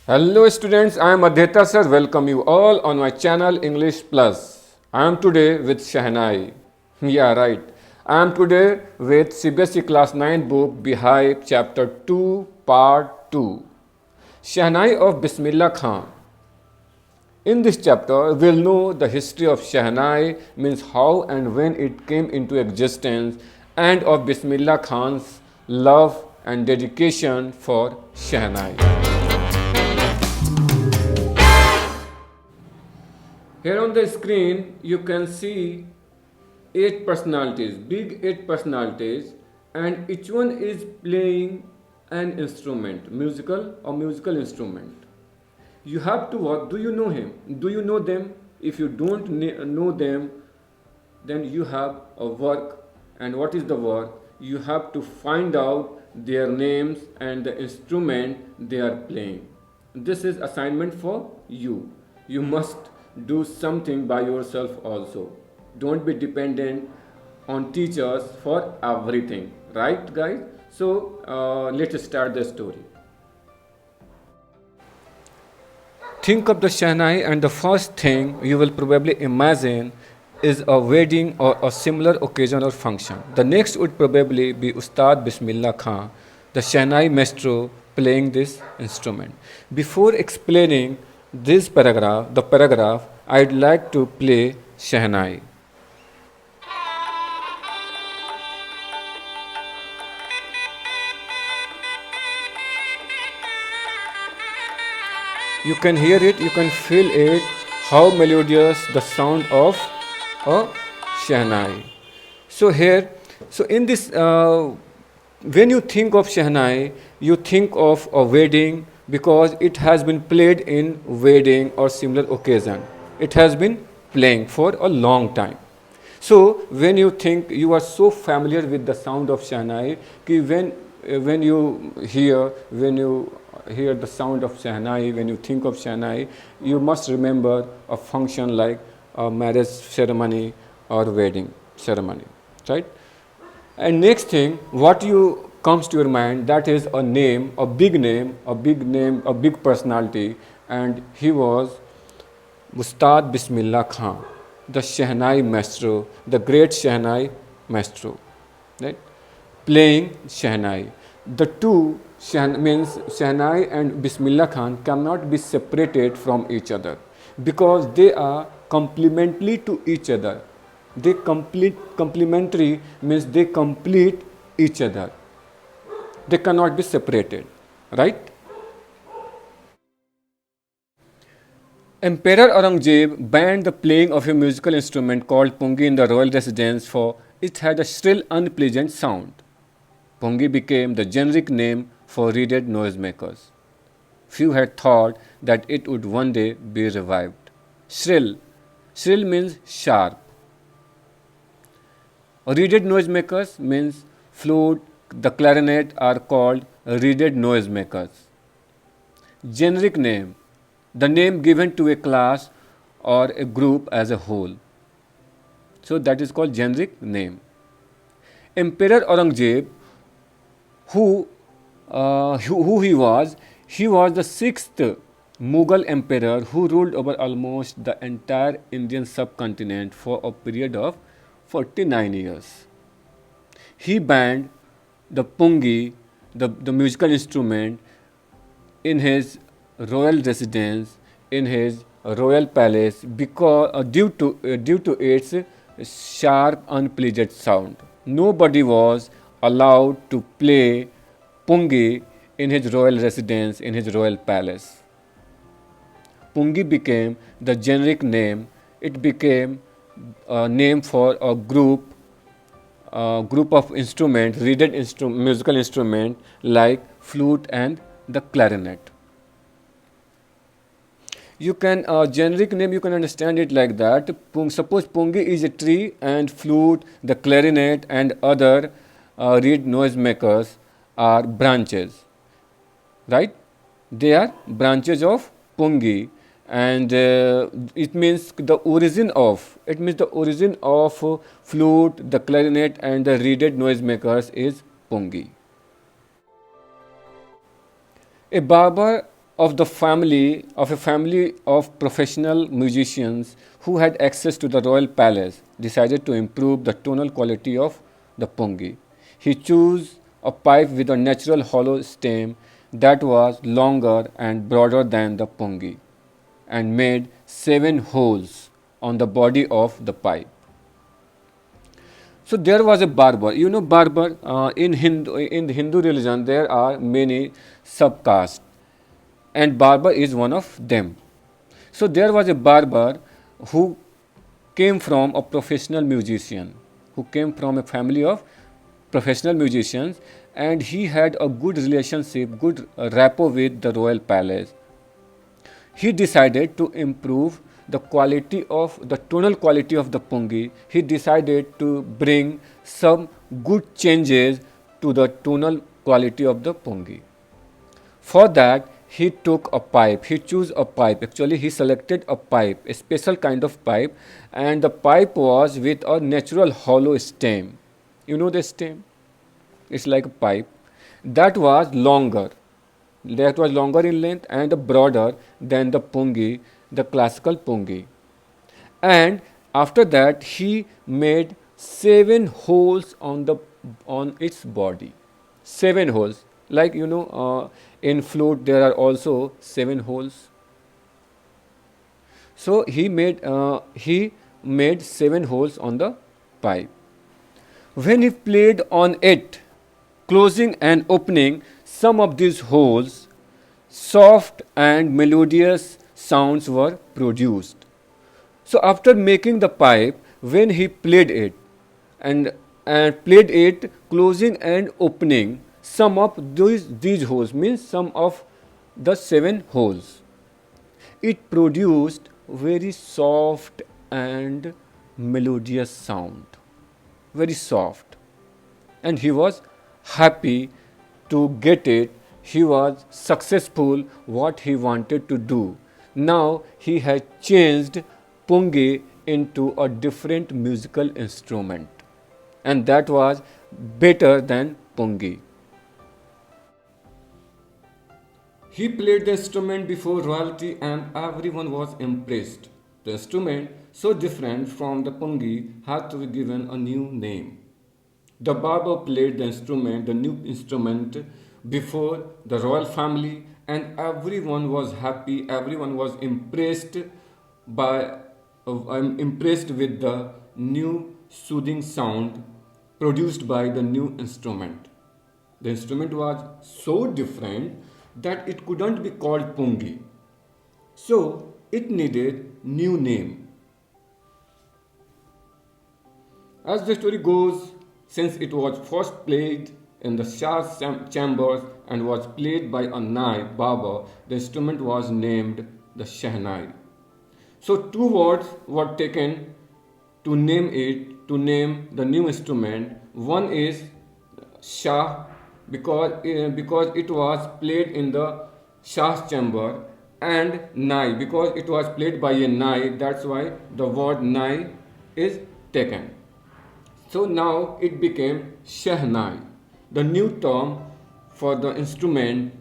Hello students, I am Adhita sir. Welcome you all on my channel English Plus. I am today with Shahnai. Yeah, right. I am today with CBSE Class 9 book Beehive Chapter 2 Part 2. Shahnai of Bismillah Khan. In this chapter, we'll know the history of Shahnai, means how and when it came into existence, and of Bismillah Khan's love and dedication for Shahnai. Here on the screen, you can see eight personalities, big eight personalities, and each one is playing an instrument, musical or musical instrument. You have to work. Do you know him? Do you know them? If you don't know them, then you have a work. And what is the work? You have to find out their names and the instrument they are playing. This is assignment for you. You must do something by yourself also. Don't be dependent on teachers for everything. Right, guys? So let's start the story. Think of the Shahnai, and the first thing you will probably imagine is a wedding or a similar occasion or function. The next would probably be Ustad Bismillah Khan, the Shahnai maestro, playing this instrument. Before explaining the paragraph, I'd like to play Shahnai. You can hear it, you can feel it, how melodious the sound of a Shahnai. So here, so in this, when you think of Shahnai, you think of a wedding because it has been played in wedding or similar occasion. It has been playing for a long time. So when you think, you are so familiar with the sound of Shahnai, कि when you hear the sound of Shahnai, when you think of Shahnai, you must remember a function like a marriage ceremony or wedding ceremony, right? And next thing, what you comes to your mind, that is a name, a big name, a big personality, and he was Ustad Bismillah Khan, the Shahnai maestro, the great Shahnai maestro, right? Playing Shahnai. The two means Shahnai and Bismillah Khan cannot be separated from each other because they are complementary to each other. They complementary means they complete each other. They cannot be separated, right? Emperor Aurangzeb banned the playing of a musical instrument called pungi in the royal residence for it had a shrill, unpleasant sound. Pungi became the generic name for reeded noisemakers. Few had thought that it would one day be revived. Shrill. Shrill means sharp. Reeded noisemakers means flute, the clarinet are called reeded noisemakers. Generic name, the name given to a class or a group as a whole. So that is called generic name. Emperor Aurangzeb, who he was the sixth Mughal emperor who ruled over almost the entire Indian subcontinent for a period of 49 years. He banned the pungi, the musical instrument, in his royal residence, in his royal palace, because due to its sharp, unpleasant sound. Nobody was allowed to play pungi in his royal residence, in his royal palace. Pungi became the generic name. It became a name for a group of instruments, reeded musical instrument like flute and the clarinet. You can generic name, you can understand it like that. Suppose pungi is a tree and flute, the clarinet and other reed noisemakers are branches, right? They are branches of pungi, and it means the origin of flute, the clarinet and the reeded noisemakers is pungi. A barber of a family of professional musicians who had access to the royal palace decided to improve the tonal quality of the pungi. He chose a pipe with a natural hollow stem that was longer and broader than the pungi and made 7 holes on the body of the pipe. So there was a barber. You know barber in the Hindu religion there are many subcastes and barber is one of them. So there was a barber who came from a professional musician, who came from a family of professional musicians, and he had a good relationship, good rapport with the royal palace. He decided to improve the quality of the tonal quality of the pungi. He decided to bring some good changes to the tonal quality of the pungi. For that, he took a pipe. He chose a pipe. Actually, he selected a pipe, a special kind of pipe, and the pipe was with a natural hollow stem. You know the stem? It's like a pipe that was longer. That was longer in length and broader than the pungi, the classical pungi. And after that, he made 7 holes on its body. 7 holes. Like in flute there are also 7 holes. So he made 7 holes on the pipe. When he played on it, closing and opening some of these holes, soft and melodious sounds were produced. So after making the pipe, when he played it and, and played it, closing and opening some of these holes means some of the 7 holes, it produced very soft and melodious sound, very soft, and he was happy to get it. He was successful what he wanted to do. Now he had changed pungi into a different musical instrument, and that was better than pungi. He played the instrument before royalty and everyone was impressed. The instrument, so different from the pungi, had to be given a new name. The barber played the instrument, the new instrument, before the royal family, and everyone was happy. Everyone was by, impressed with the new soothing sound produced by the new instrument. The instrument was so different that it couldn't be called pungi. So it needed new name. As the story goes, since it was first played in the Shah's chambers and was played by a Nai Baba, the instrument was named the Shehnai. So 2 words were taken to name the new instrument. One is Shah because it was played in the Shah's chamber, and Nai because it was played by a Nai. That's why the word Nai is taken. So now it became Shehnai. The new term for the instrument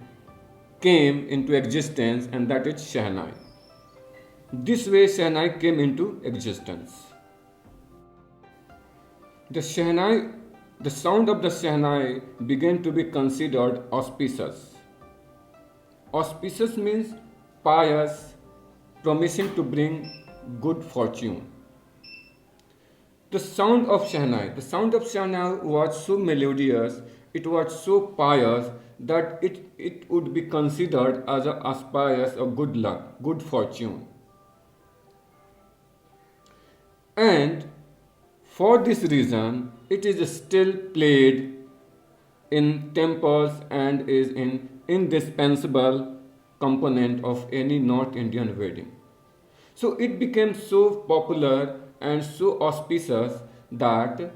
came into existence, and that is Shehnai. This way Shehnai came into existence. The sound of the Shehnai began to be considered auspicious. Auspicious means pious, promising to bring good fortune. The sound of Shehnai was so melodious, it was so pious that it would be considered as a auspicious of good luck, good fortune. And for this reason, it is still played in temples and is an indispensable component of any North Indian wedding. So it became so popular and so auspicious that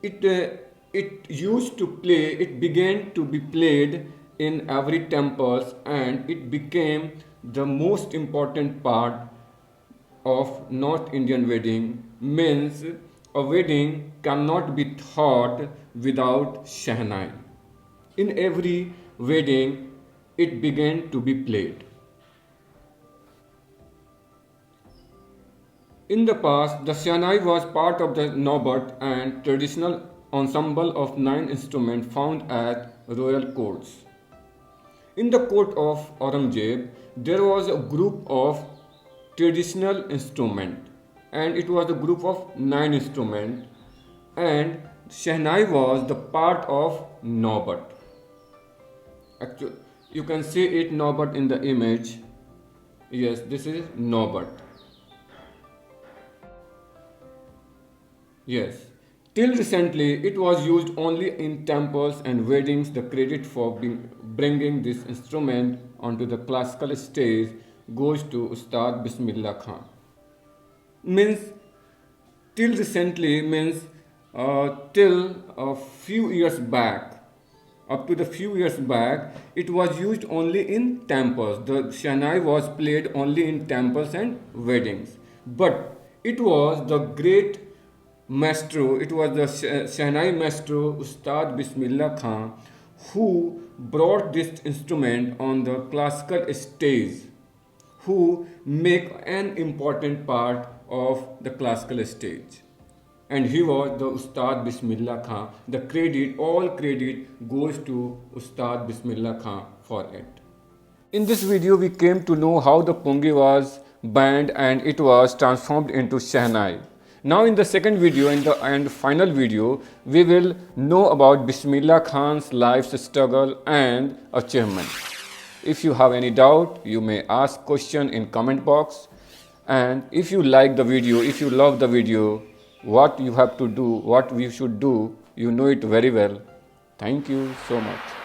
it began to be played in every temples, and it became the most important part of North Indian wedding. Means a wedding cannot be thought without Shehnai. In every wedding, it began to be played. In the past, the Shehnai was part of the Naubat and traditional ensemble of 9 instruments found at royal courts. In the court of Aurangzeb, there was a group of traditional instruments, and it was a group of 9 instruments, and Shehnai was the part of Naubat. Actually, you can see it Naubat in the image. Yes, this is Naubat. Yes. Till recently, it was used only in temples and weddings. The credit for bringing this instrument onto the classical stage goes to Ustad Bismillah Khan. Means, till recently means till a few years back, up to the few years back, it was used only in temples. The Shehnai was played only in temples and weddings. But it was the great maestro, it was the Shehnai maestro Ustad Bismillah Khan who brought this instrument on the classical stage, who make an important part of the classical stage. And he was the Ustad Bismillah Khan. The credit, all credit goes to Ustad Bismillah Khan for it. In this video, we came to know how the Pungi was banned and it was transformed into Shehnai. Now in the second video and final video, we will know about Bismillah Khan's life's struggle and achievement. If you have any doubt, you may ask question in comment box. And if you like the video, if you love the video, what you have to do, what we should do, you know it very well. Thank you so much.